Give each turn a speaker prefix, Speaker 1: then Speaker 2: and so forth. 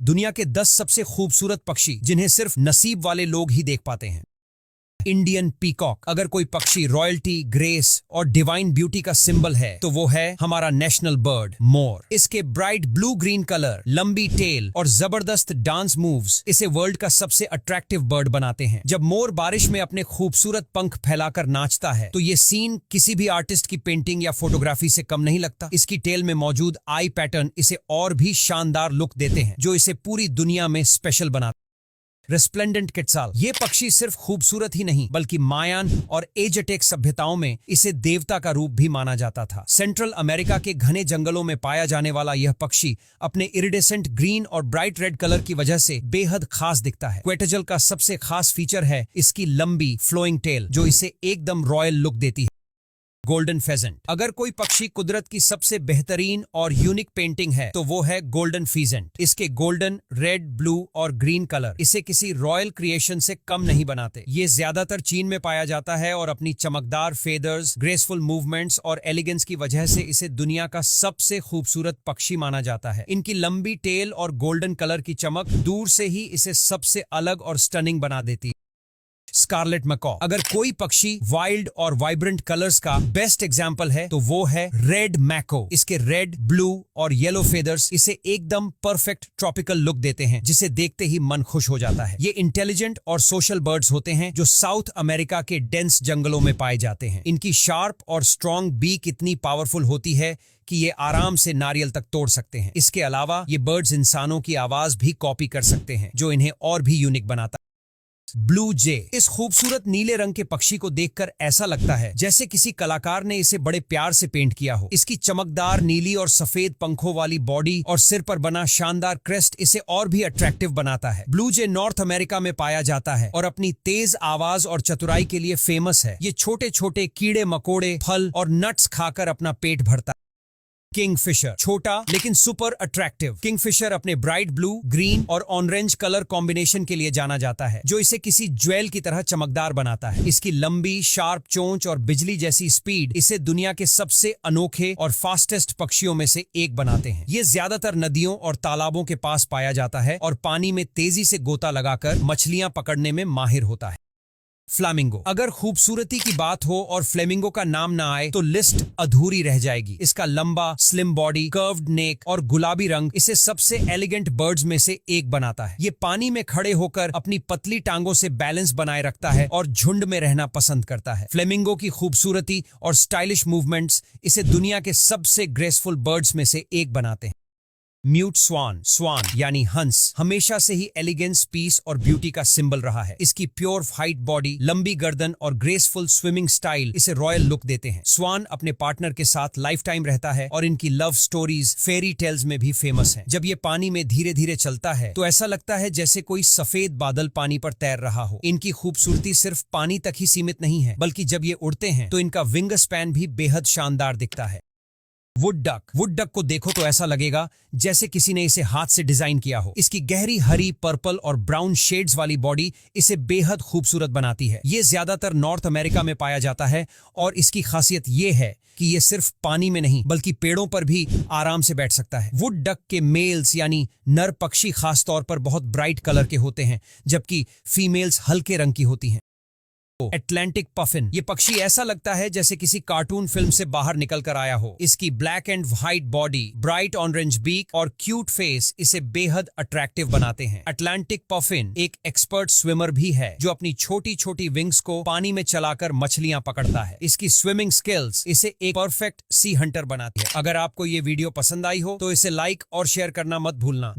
Speaker 1: दुनिया के 10 सबसे खूबसूरत पक्षी जिन्हें सिर्फ नसीब वाले लोग ही देख पाते हैं। Indian peacock. अगर कोई पक्षी रॉयल्टी, ग्रेस और डिवाइन ब्यूटी का सिंबल है तो वो है हमारा नेशनल बर्ड मोर। इसके ब्राइट ब्लू ग्रीन कलर, लंबी टेल और जबरदस्त डांस मूव्स इसे वर्ल्ड का सबसे अट्रैक्टिव बर्ड बनाते हैं। जब मोर बारिश में अपने खूबसूरत पंख फैलाकर नाचता है तो ये सीन किसी भी आर्टिस्ट की पेंटिंग या फोटोग्राफी से कम नहीं लगता। इसकी टेल में मौजूद आई पैटर्न इसे और भी शानदार लुक देते हैं, जो इसे पूरी दुनिया में स्पेशल बनाता है। रेस्प्लेंडेंट किटसाल। ये पक्षी सिर्फ खूबसूरत ही नहीं बल्कि मायान और एजेटेक सभ्यताओं में इसे देवता का रूप भी माना जाता था। सेंट्रल अमेरिका के घने जंगलों में पाया जाने वाला यह पक्षी अपने इरिडेसेंट ग्रीन और ब्राइट रेड कलर की वजह से बेहद खास दिखता है। क्वेटजल का सबसे खास फीचर है इसकी लंबी फ्लोइंग टेल, जो इसे एकदम रॉयल लुक देती है। Golden pheasant. अगर कोई पक्षी कुदरत की सबसे बेहतरीन और यूनिक पेंटिंग है तो वो है गोल्डन फीजेंट। इसके गोल्डन, रेड, ब्लू और ग्रीन कलर इसे किसी रॉयल क्रिएशन से कम नहीं बनाते। ये ज्यादातर चीन में पाया जाता है और अपनी चमकदार फेदर्स, ग्रेसफुल मूवमेंट्स और एलिगेंस की वजह से इसे दुनिया का सबसे खूबसूरत पक्षी माना जाता है। इनकी लंबी टेल और गोल्डन कलर की चमक दूर से ही इसे सबसे अलग और स्टनिंग बना देती है। Scarlet macaw. अगर कोई पक्षी वाइल्ड और वाइब्रेंट कलर्स का बेस्ट एग्जाम्पल है तो वो है रेड मैको। इसके रेड, ब्लू और येलो फेदर्स इसे एकदम परफेक्ट ट्रॉपिकल लुक देते हैं, जिसे देखते ही मन खुश हो जाता है। ये इंटेलिजेंट और सोशल बर्ड्स होते हैं जो साउथ अमेरिका के डेंस जंगलों में पाए जाते हैं। इनकी शार्प और स्ट्रॉन्ग बीक इतनी पावरफुल होती है कि ये आराम से नारियल तक तोड़ सकते हैं। इसके अलावा ये बर्ड्स इंसानों की आवाज भी कॉपी कर सकते हैं, जो इन्हें और भी यूनिक बनाता है। ब्लू जे। इस खूबसूरत नीले रंग के पक्षी को देखकर ऐसा लगता है जैसे किसी कलाकार ने इसे बड़े प्यार से पेंट किया हो। इसकी चमकदार नीली और सफेद पंखों वाली बॉडी और सिर पर बना शानदार क्रेस्ट इसे और भी अट्रैक्टिव बनाता है। ब्लू जे नॉर्थ अमेरिका में पाया जाता है और अपनी तेज आवाज और चतुराई के लिए फेमस है। ये छोटे छोटे कीड़े मकोड़े, फल और नट्स खाकर अपना पेट भरता है। किंगफिशर। छोटा लेकिन सुपर अट्रैक्टिव किंगफिशर अपने ब्राइट ब्लू, ग्रीन और ऑरेंज कलर कॉम्बिनेशन के लिए जाना जाता है, जो इसे किसी ज्वेल की तरह चमकदार बनाता है। इसकी लंबी, शार्प चोंच और बिजली जैसी स्पीड इसे दुनिया के सबसे अनोखे और फास्टेस्ट पक्षियों में से एक बनाते हैं। ये ज्यादातर नदियों और तालाबों के पास पाया जाता है और पानी में तेजी से गोता लगाकर मछलियां पकड़ने में माहिर होता है। फ्लामिंगो। अगर खूबसूरती की बात हो और फ्लेमिंगो का नाम ना आए तो लिस्ट अधूरी रह जाएगी। इसका लंबा, स्लिम बॉडी, कर्व्ड नेक और गुलाबी रंग इसे सबसे एलिगेंट बर्ड्स में से एक बनाता है। ये पानी में खड़े होकर अपनी पतली टांगों से बैलेंस बनाए रखता है और झुंड में रहना पसंद करता है। फ्लेमिंगो की खूबसूरती और स्टाइलिश मूवमेंट्स इसे दुनिया के सबसे ग्रेसफुल बर्ड्स में से एक बनाते हैं। म्यूट स्वान। स्वान यानी हंस हमेशा से ही एलिगेंस, पीस और ब्यूटी का सिंबल रहा है। इसकी प्योर व्हाइट बॉडी, लंबी गर्दन और ग्रेसफुल स्विमिंग स्टाइल इसे रॉयल लुक देते हैं। स्वान अपने पार्टनर के साथ लाइफ टाइम रहता है और इनकी लव स्टोरीज फेरी टेल्स में भी फेमस है। जब ये पानी में धीरे धीरे चलता है तो ऐसा लगता है जैसे कोई सफेद बादल पानी पर तैर रहा हो। इनकी खूबसूरती सिर्फ पानी तक ही सीमित नहीं है, बल्कि जब ये उड़ते हैं तो इनका विंग स्पैन भी बेहद शानदार दिखता है। Wood duck. वुड डक को देखो तो ऐसा लगेगा जैसे किसी ने इसे हाथ से डिजाइन किया हो। इसकी गहरी हरी, पर्पल और ब्राउन शेड्स वाली बॉडी इसे बेहद खूबसूरत बनाती है। ये ज्यादातर नॉर्थ अमेरिका में पाया जाता है और इसकी खासियत ये है कि ये सिर्फ पानी में नहीं बल्कि पेड़ों पर भी आराम से बैठ सकता है। वुड डक के मेल्स यानी नर पक्षी खास तौर पर बहुत ब्राइट कलर के होते हैं, जबकि फीमेल्स हल्के रंग की होती हैं। Atlantic puffin. ये पक्षी ऐसा लगता है जैसे किसी कार्टून फिल्म से बाहर निकल कर आया हो। इसकी black and white body, bright orange beak और क्यूट फेस इसे बेहद अट्रैक्टिव बनाते हैं। अटलांटिक पफिन एक एक्सपर्ट स्विमर भी है जो अपनी छोटी छोटी विंग्स को पानी में चलाकर मछलियां पकड़ता है। इसकी स्विमिंग स्किल्स इसे एक परफेक्ट सी हंटर बनाती है। अगर आपको ये वीडियो पसंद आई हो तो इसे लाइक और शेयर करना मत भूलना।